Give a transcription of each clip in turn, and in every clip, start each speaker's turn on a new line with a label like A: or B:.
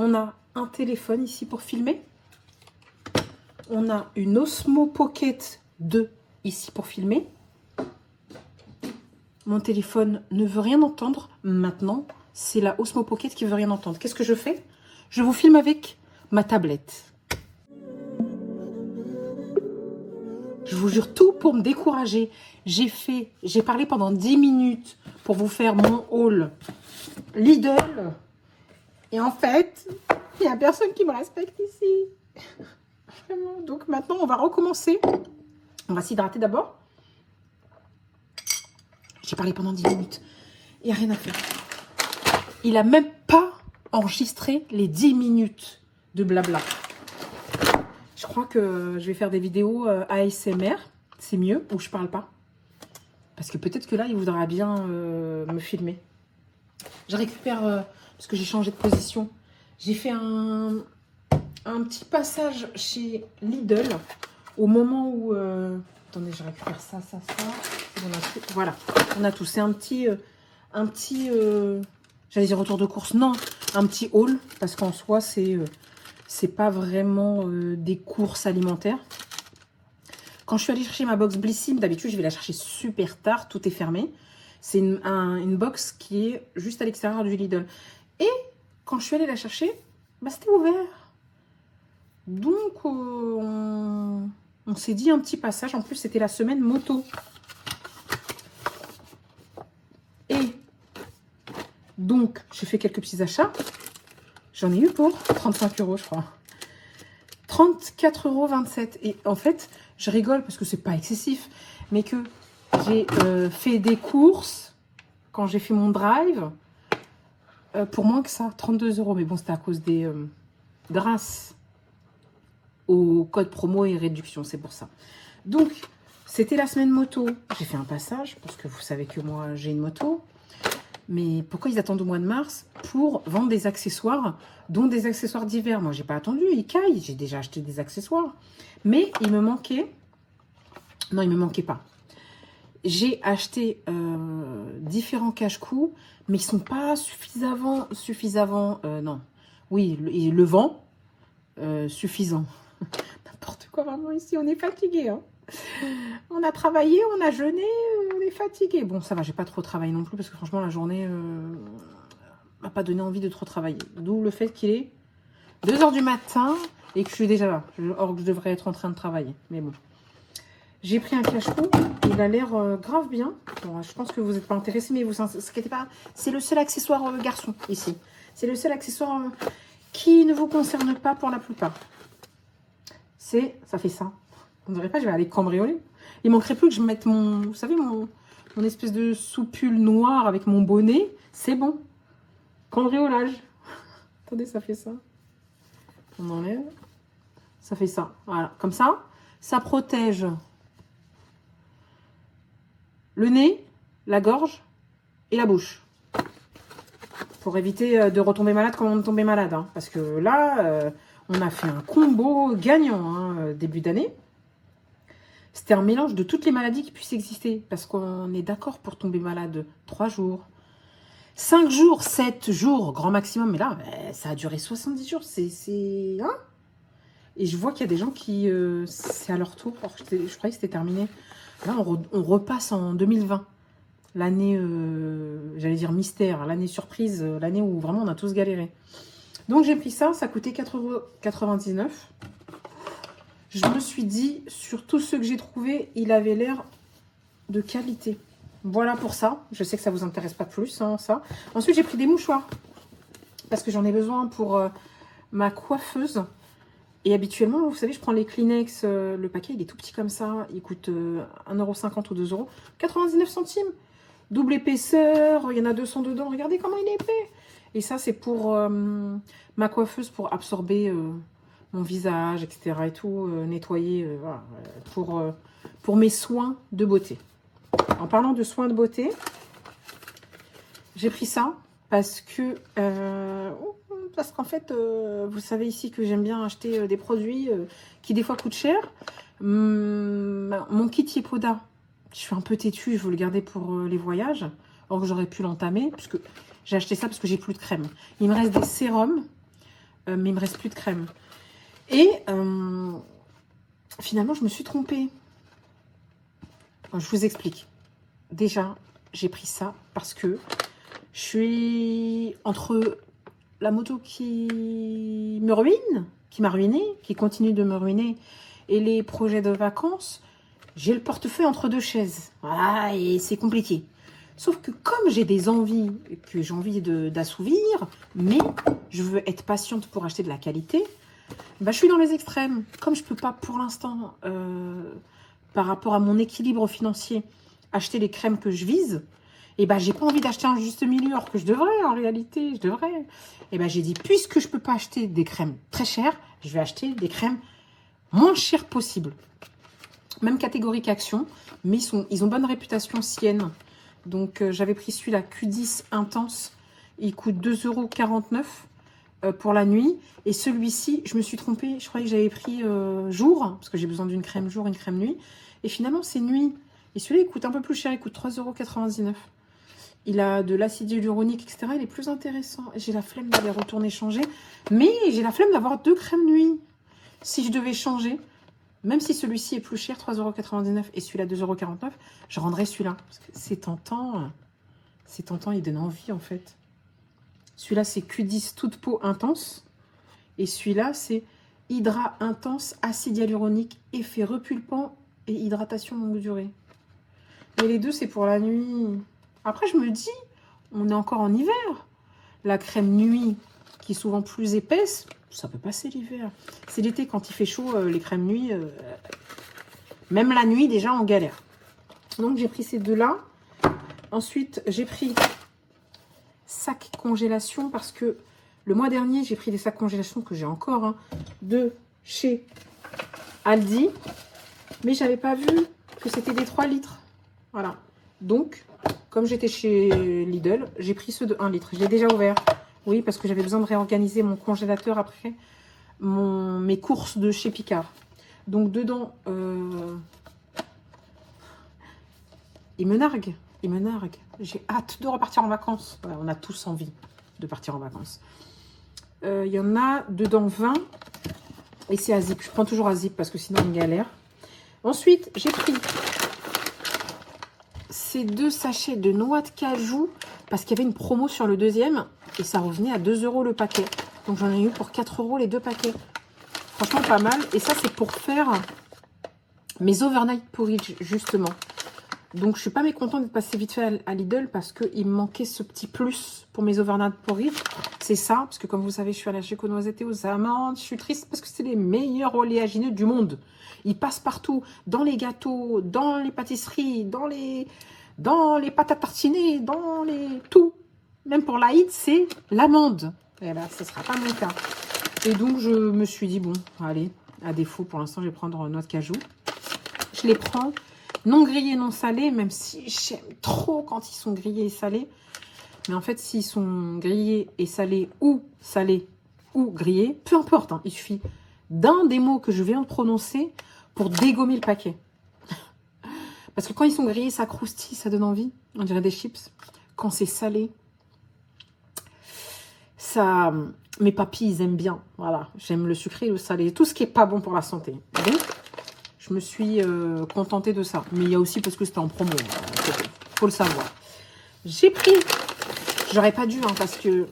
A: On a un téléphone ici pour filmer. On a une Osmo Pocket 2 ici pour filmer. Mon téléphone ne veut rien entendre. Maintenant, c'est la Osmo Pocket qui veut rien entendre. Qu'est-ce que je fais? Je vous filme avec ma tablette. Je vous jure, tout pour me décourager. J'ai parlé pendant 10 minutes pour vous faire mon haul Lidl. Et en fait, il n'y a personne qui me respecte ici. Vraiment. Donc maintenant, on va recommencer. On va s'hydrater d'abord. J'ai parlé pendant 10 minutes. Il n'y a rien à faire. Il n'a même pas enregistré les 10 minutes de blabla. Je crois que je vais faire des vidéos ASMR. C'est mieux, où je parle pas. Parce que peut-être que là, il voudra bien me filmer. Je récupère, parce que j'ai changé de position. J'ai fait un petit passage chez Lidl au moment où... attendez, je récupère ça. Voilà, on a tout. C'est un petit j'allais dire retour de course. Non, un petit haul, parce qu'en soi, c'est pas vraiment des courses alimentaires. Quand je suis allée chercher ma box Blissim, d'habitude, je vais la chercher super tard, tout est fermé. C'est une box qui est juste à l'extérieur du Lidl. Et quand je suis allée la chercher, bah, c'était ouvert. Donc, on s'est dit un petit passage. En plus, c'était la semaine moto. Et donc, j'ai fait quelques petits achats. J'en ai eu pour 35 €, je crois. 34,27 €. Et en fait, je rigole parce que c'est pas excessif. Mais que j'ai fait des courses quand j'ai fait mon drive pour moins que ça, 32 €. Mais bon, c'était à cause des... grâce au code promo et réduction, c'est pour ça. Donc, c'était la semaine moto. J'ai fait un passage parce que vous savez que moi, j'ai une moto. Mais pourquoi ils attendent au mois de mars pour vendre des accessoires, dont des accessoires d'hiver? Moi, j'ai pas attendu, ils caillent. J'ai déjà acheté des accessoires. Mais il me manquait... Non, il me manquait pas. J'ai acheté différents cache-cou, mais ils sont pas suffisamment... non. Oui, le vent, suffisant. N'importe quoi, vraiment, ici, on est fatigué. Hein. On a travaillé, on a jeûné, on est fatigué. Bon, ça va, j'ai pas trop travaillé non plus, parce que franchement, la journée m'a pas donné envie de trop travailler. D'où le fait qu'il est 2 h du matin et que je suis déjà là. Or que je devrais être en train de travailler. Mais bon. J'ai pris un cache-cou, il a l'air grave bien. Bon, je pense que vous n'êtes pas intéressés, mais vous inquiétez pas. C'est le seul accessoire garçon, ici. C'est le seul accessoire qui ne vous concerne pas pour la plupart. Ça fait ça. On ne dirait pas, je vais aller cambrioler. Il manquerait plus que je mette mon, vous savez, mon espèce de soupule noire avec mon bonnet. C'est bon. Cambriolage. Attendez, ça fait ça. On enlève. Ça fait ça. Voilà. Comme ça, ça protège le nez, la gorge et la bouche. Pour éviter de retomber malade comme on est tombé malade. Hein. Parce que là, on a fait un combo gagnant hein, début d'année. C'était un mélange de toutes les maladies qui puissent exister. Parce qu'on est d'accord pour tomber malade 3 jours, 5 jours, 7 jours, grand maximum. Mais là, ça a duré 70 jours. Hein? Et je vois qu'il y a des gens qui... c'est à leur tour. Alors, je croyais que c'était terminé. Là, on repasse en 2020. L'année, j'allais dire mystère, l'année surprise, l'année où vraiment on a tous galéré. Donc j'ai pris ça, ça coûtait 4,99 €. Je me suis dit, sur tous ceux que j'ai trouvés, il avait l'air de qualité. Voilà pour ça. Je sais que ça ne vous intéresse pas plus, hein, ça. Ensuite, j'ai pris des mouchoirs. Parce que j'en ai besoin pour ma coiffeuse. Et habituellement, vous savez, je prends les Kleenex. Le paquet, il est tout petit comme ça. Il coûte 1,50 € ou 2 €. 99 centimes. Double épaisseur. Il y en a 200 dedans. Regardez comment il est épais. Et ça, c'est pour ma coiffeuse, pour absorber mon visage, etc. Et tout, nettoyer, voilà, pour mes soins de beauté. En parlant de soins de beauté, j'ai pris ça parce qu'en fait, vous savez ici que j'aime bien acheter des produits qui des fois coûtent cher. Mon kit Yepoda, je suis un peu têtue, je veux le garder pour les voyages, or que j'aurais pu l'entamer, puisque j'ai acheté ça parce que j'ai plus de crème. Il me reste des sérums mais il me reste plus de crème. Et finalement, je me suis trompée. Je vous explique. Déjà, j'ai pris ça parce que je suis entre la moto qui me ruine, qui m'a ruiné, qui continue de me ruiner, et les projets de vacances. J'ai le portefeuille entre deux chaises. Voilà, et c'est compliqué. Sauf que comme j'ai des envies, que j'ai envie d'assouvir, mais je veux être patiente pour acheter de la qualité, bah, je suis dans les extrêmes. Comme je ne peux pas pour l'instant, par rapport à mon équilibre financier, acheter les crèmes que je vise, et bah, j'ai pas envie d'acheter un juste milieu, alors que je devrais en réalité, je devrais. Et bah, j'ai dit, puisque je ne peux pas acheter des crèmes très chères, je vais acheter des crèmes moins chères possible. Même catégorie qu'Action, mais ils ont bonne réputation Sienne. Donc, j'avais pris celui-là, Q10 Intense. Il coûte 2,49 € pour la nuit. Et celui-ci, je me suis trompée. Je croyais que j'avais pris jour, parce que j'ai besoin d'une crème jour, une crème nuit. Et finalement, c'est nuit. Et celui-là, il coûte un peu plus cher. Il coûte 3,99 €. Il a de l'acide hyaluronique, etc. Il est plus intéressant. J'ai la flemme d'aller retourner changer. Mais j'ai la flemme d'avoir 2 crèmes nuit. Si je devais changer... Même si celui-ci est plus cher, 3,99 € et celui-là 2,49 €, je rendrais celui-là. Parce que c'est tentant. C'est tentant, il donne envie en fait. Celui-là, c'est Q10 toute peau intense. Et celui-là, c'est Hydra intense, acide hyaluronique, effet repulpant et hydratation longue durée. Et les deux, c'est pour la nuit. Après, je me dis, on est encore en hiver. La crème nuit, qui est souvent plus épaisse, ça peut passer l'hiver. C'est l'été, quand il fait chaud, les crèmes nuit, même la nuit, déjà, on galère. Donc, j'ai pris ces deux-là. Ensuite, j'ai pris sac congélation, parce que le mois dernier, j'ai pris des sacs congélation que j'ai encore, hein, de chez Aldi. Mais je n'avais pas vu que c'était des 3 litres. Voilà. Donc, comme j'étais chez Lidl, j'ai pris ceux de 1 litre. Je l'ai déjà ouvert. Oui, parce que j'avais besoin de réorganiser mon congélateur après mes courses de chez Picard. Donc, dedans, il me nargue. Il me nargue. J'ai hâte de repartir en vacances. Voilà, on a tous envie de partir en vacances. Il y en a dedans 20. Et c'est à zip. Je prends toujours à zip parce que sinon, on galère. Ensuite, j'ai pris ces 2 sachets de noix de cajou parce qu'il y avait une promo sur le deuxième. Et ça revenait à 2 € le paquet. Donc, j'en ai eu pour 4 € les 2 paquets. Franchement, pas mal. Et ça, c'est pour faire mes overnight porridge, justement. Donc, je suis pas mécontente d'être passée vite fait à Lidl parce qu'il me manquait ce petit plus pour mes overnight porridge. C'est ça, parce que comme vous savez, je suis allergique aux noisettes et aux amandes. Je suis triste parce que c'est les meilleurs oléagineux du monde. Ils passent partout, dans les gâteaux, dans les pâtisseries, dans les pâtes à tartiner, dans les... tout. Même pour l'Aïd, c'est l'amande. Et là, ce ne sera pas mon cas. Et donc, je me suis dit, bon, allez, à défaut, pour l'instant, je vais prendre noix de cajou. Je les prends non grillés, non salés, même si j'aime trop quand ils sont grillés et salés. Mais en fait, s'ils sont grillés et salés ou grillés, peu importe, hein, il suffit d'un des mots que je viens de prononcer pour dégommer le paquet. Parce que quand ils sont grillés, ça croustille, ça donne envie. On dirait des chips. Quand c'est salé, ça, mes papilles, ils aiment bien. Voilà, j'aime le sucré et le salé. Tout ce qui n'est pas bon pour la santé. Donc, je me suis contentée de ça. Mais il y a aussi parce que c'était en promo. Faut le savoir. J'ai pris... J'aurais pas dû, hein, parce que...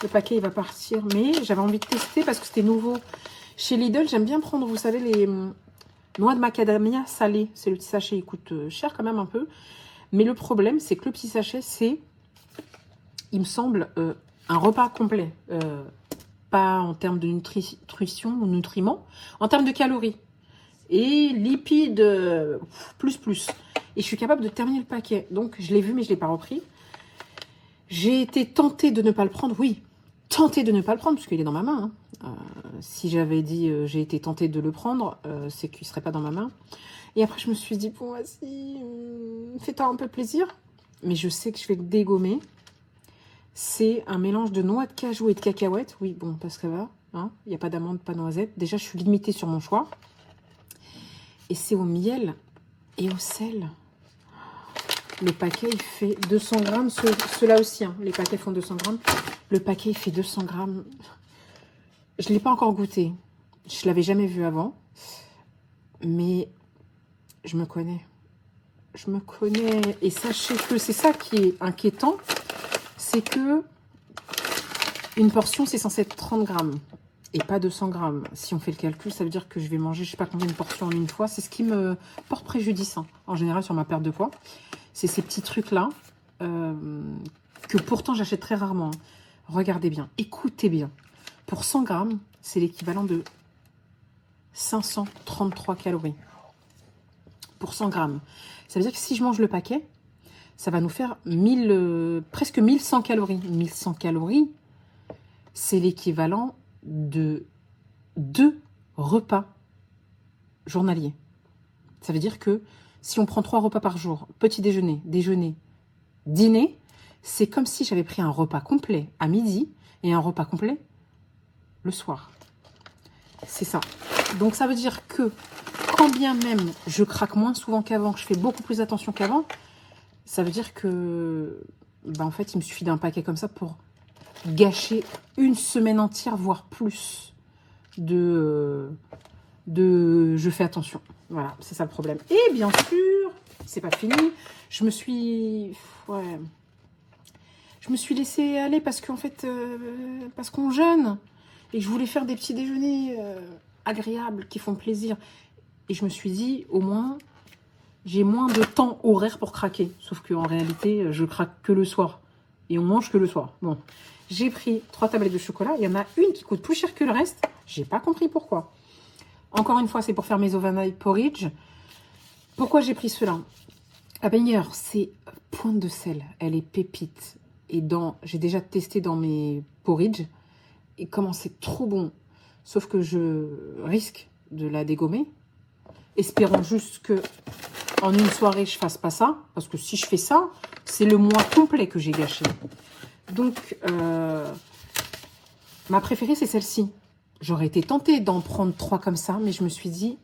A: le paquet, il va partir. Mais j'avais envie de tester parce que c'était nouveau. Chez Lidl, j'aime bien prendre, vous savez, les noix de macadamia salées. C'est le petit sachet, il coûte cher quand même un peu. Mais le problème, c'est que le petit sachet, c'est... il me semble, un repas complet. Pas en termes de nutrition ou nutriments, en termes de calories. Et lipides, plus. Et je suis capable de terminer le paquet. Donc, je l'ai vu, mais je ne l'ai pas repris. J'ai été tentée de ne pas le prendre. Oui, tentée de ne pas le prendre, parce qu'il est dans ma main. Hein. Si j'avais dit j'ai été tentée de le prendre, c'est qu'il ne serait pas dans ma main. Et après, je me suis dit, bon, vas-y, fais-toi un peu plaisir. Mais je sais que je vais le dégommer. C'est un mélange de noix de cajou et de cacahuètes. Oui, bon, parce que va. Hein, il n'y a pas d'amande, pas de noisette. Déjà, je suis limitée sur mon choix. Et c'est au miel et au sel. Le paquet, il fait 200 grammes. Ceux-là aussi, hein, les paquets font 200 grammes. Le paquet, il fait 200 grammes. Je ne l'ai pas encore goûté. Je ne l'avais jamais vu avant. Mais je me connais. Je me connais. Et sachez que c'est ça qui est inquiétant. C'est que une portion, c'est censé être 30 grammes. Et pas 200 grammes. Si on fait le calcul, ça veut dire que je vais manger, je sais pas combien de portions en une fois. C'est ce qui me porte préjudice, hein, en général, sur ma perte de poids. C'est ces petits trucs-là, que pourtant j'achète très rarement. Hein. Regardez bien, écoutez bien. Pour 100 grammes, c'est l'équivalent de 533 calories. Pour 100 grammes. Ça veut dire que si je mange le paquet, ça va nous faire presque 1100 calories. 1100 calories, c'est l'équivalent de 2 repas journaliers. Ça veut dire que si on prend 3 repas par jour, petit déjeuner, déjeuner, dîner, c'est comme si j'avais pris un repas complet à midi et un repas complet le soir. C'est ça. Donc ça veut dire que quand bien même je craque moins souvent qu'avant, que je fais beaucoup plus attention qu'avant, ça veut dire que en fait, il me suffit d'un paquet comme ça pour gâcher une semaine entière, voire plus de je fais attention. Voilà, c'est ça le problème. Et bien sûr, c'est pas fini. Je me suis laissée aller parce qu'en fait, parce qu'on jeûne et que je voulais faire des petits déjeuners agréables qui font plaisir. Et je me suis dit, au moins, j'ai moins de temps horaire pour craquer. Sauf qu'en réalité, je craque que le soir. Et on mange que le soir. Bon, j'ai pris 3 tablettes de chocolat. Il y en a une qui coûte plus cher que le reste. J'ai pas compris pourquoi. Encore une fois, c'est pour faire mes overnight porridge. Pourquoi j'ai pris cela? La baigneur, c'est pointe de sel. Elle est pépite. Et j'ai déjà testé dans mes porridge. Et comment c'est trop bon. Sauf que je risque de la dégommer. Espérons juste que en une soirée, je fasse pas ça. Parce que si je fais ça, c'est le mois complet que j'ai gâché. Donc, ma préférée, c'est celle-ci. J'aurais été tentée d'en prendre 3 comme ça, mais je me suis dit,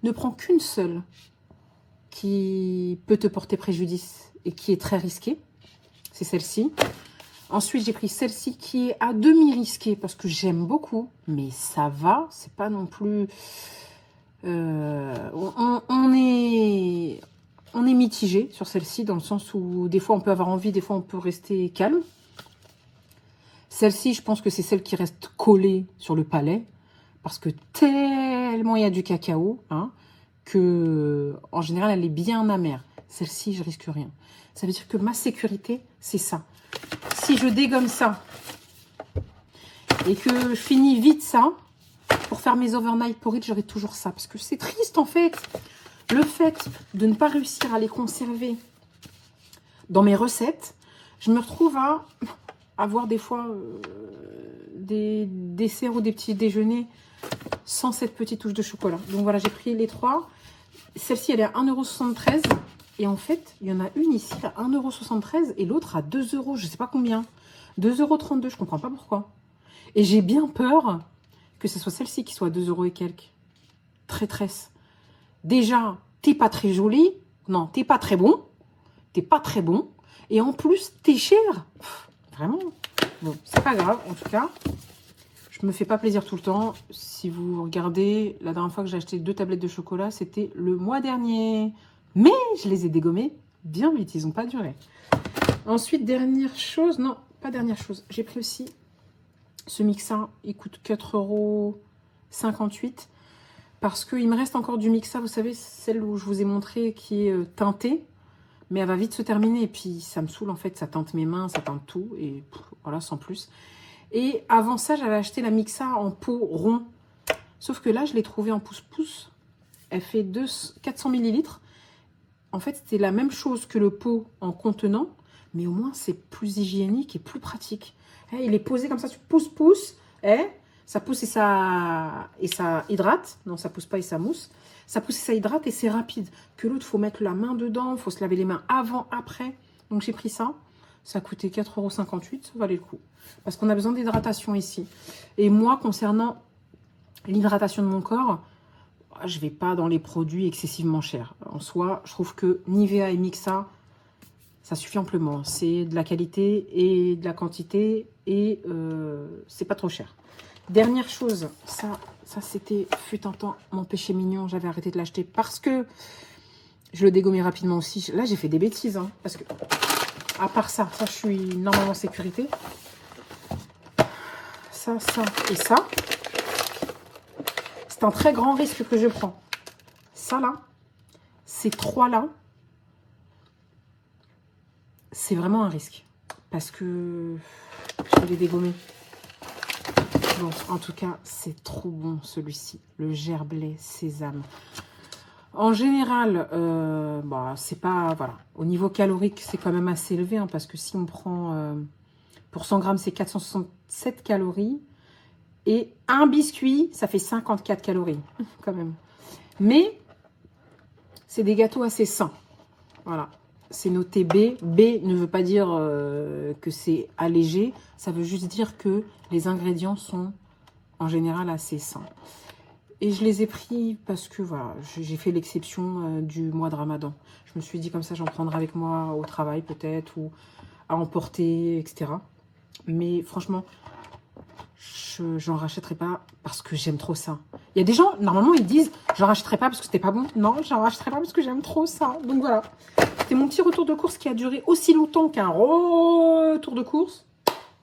A: ne prends qu'une seule qui peut te porter préjudice et qui est très risquée. C'est celle-ci. Ensuite, j'ai pris celle-ci qui est à demi risquée parce que j'aime beaucoup, mais ça va. C'est pas non plus... on est mitigé sur celle-ci dans le sens où des fois on peut avoir envie, des fois on peut rester calme. Celle-ci, je pense que c'est celle qui reste collée sur le palais parce que tellement il y a du cacao, hein, que en général elle est bien amère. Celle-ci, je risque rien. Ça veut dire que ma sécurité, c'est ça. Si je dégomme ça et que je finis vite ça, pour faire mes overnight porridge, j'aurai toujours ça. Parce que c'est triste en fait. Le fait de ne pas réussir à les conserver dans mes recettes, je me retrouve à avoir des fois des desserts ou des petits déjeuners sans cette petite touche de chocolat. Donc voilà, j'ai pris les 3. Celle-ci, elle est à 1,73 €. Et en fait, il y en a une ici à 1,73 € et l'autre à 2 €, je ne sais pas combien. 2,32 €, je ne comprends pas pourquoi. Et j'ai bien peur que ce soit celle-ci qui soit à 2 € et quelques. Traîtresse. Déjà, t'es pas très jolie. Non, t'es pas très bon. T'es pas très bon. Et en plus, t'es cher. Pff, vraiment. Bon, c'est pas grave. En tout cas, je me fais pas plaisir tout le temps. Si vous regardez, la dernière fois que j'ai acheté 2 tablettes de chocolat, c'était le mois dernier. Mais je les ai dégommés bien vite. Ils n'ont pas duré. Ensuite, dernière chose. Non, pas dernière chose. J'ai pris aussi ce Mixa. Il coûte 4,58 € parce qu'il me reste encore du Mixa. Vous savez, celle où je vous ai montré qui est teintée. Mais elle va vite se terminer. Et puis, ça me saoule en fait. Ça teinte mes mains, ça teinte tout. Et voilà, sans plus. Et avant ça, j'avais acheté la Mixa en pot rond. Sauf que là, je l'ai trouvée en pouce-pouce. Elle fait 400 ml. En fait, c'était la même chose que le pot en contenant. Mais au moins, c'est plus hygiénique et plus pratique. Il est posé comme ça, tu pousses. Ça pousse et ça hydrate. Non, ça pousse pas et ça mousse. Ça pousse et ça hydrate et c'est rapide. Que l'autre, il faut mettre la main dedans. Il faut se laver les mains avant, après. Donc, j'ai pris ça. Ça a coûté 4,58 €. Ça valait le coup. Parce qu'on a besoin d'hydratation ici. Et moi, concernant l'hydratation de mon corps, je ne vais pas dans les produits excessivement chers. En soi, je trouve que Nivea et Mixa, Ça suffit amplement. C'est de la qualité et de la quantité et c'est pas trop cher. Dernière chose, ça c'était, fut un temps, mon péché mignon. J'avais arrêté de l'acheter parce que je le dégommais rapidement aussi. Là, j'ai fait des bêtises. Hein, parce que, à part ça, je suis normalement en sécurité. Ça et ça. C'est un très grand risque que je prends. Ça là, ces trois là, c'est vraiment un risque. Parce que je vais les dégommer. Bon, en tout cas, c'est trop bon celui-ci. Le gerblé sésame. En général, bah, c'est pas... Voilà. Au niveau calorique, c'est quand même assez élevé. Hein, parce que si on prend... pour 100 grammes, c'est 467 calories. Et un biscuit, ça fait 54 calories. Quand même. Mais, c'est des gâteaux assez sains. Voilà. C'est noté B. B ne veut pas dire que c'est allégé. Ça veut juste dire que les ingrédients sont en général assez sains. Et je les ai pris parce que voilà, j'ai fait l'exception du mois de Ramadan. Je me suis dit comme ça, j'en prendrai avec moi au travail peut-être ou à emporter, etc. Mais franchement, j'en rachèterai pas parce que j'aime trop ça. Il y a des gens, normalement, ils disent j'en rachèterai pas parce que c'était pas bon. Non, j'en rachèterai pas parce que j'aime trop ça. Donc voilà. C'était mon petit retour de course qui a duré aussi longtemps qu'un retour de course.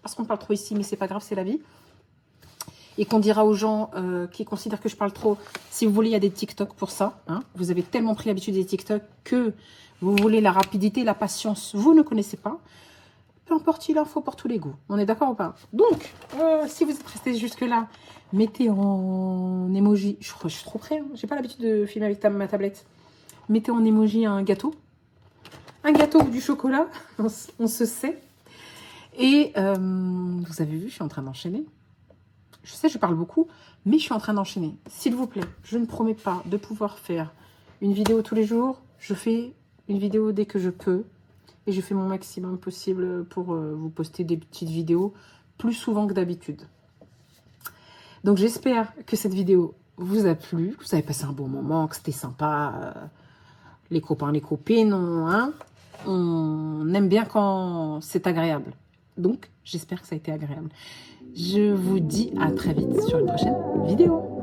A: Parce qu'on parle trop ici, mais c'est pas grave, c'est la vie. Et qu'on dira aux gens qui considèrent que je parle trop, si vous voulez, il y a des TikTok pour ça. Hein. Vous avez tellement pris l'habitude des TikTok que vous voulez la rapidité, la patience, vous ne connaissez pas. Peu importe, il en faut pour tous les goûts. On est d'accord ou pas? Donc, si vous êtes resté jusque-là, mettez en emoji. Je suis trop près, hein. J'ai pas l'habitude de filmer avec ma tablette. Mettez en emoji un gâteau. Un gâteau ou du chocolat, on se sait. Et vous avez vu, je suis en train d'enchaîner. Je sais, je parle beaucoup, mais je suis en train d'enchaîner. S'il vous plaît, je ne promets pas de pouvoir faire une vidéo tous les jours. Je fais une vidéo dès que je peux. Et je fais mon maximum possible pour vous poster des petites vidéos plus souvent que d'habitude. Donc j'espère que cette vidéo vous a plu, que vous avez passé un bon moment, que c'était sympa. Les copains, les copines, on aime bien quand c'est agréable. Donc j'espère que ça a été agréable. Je vous dis à très vite sur une prochaine vidéo.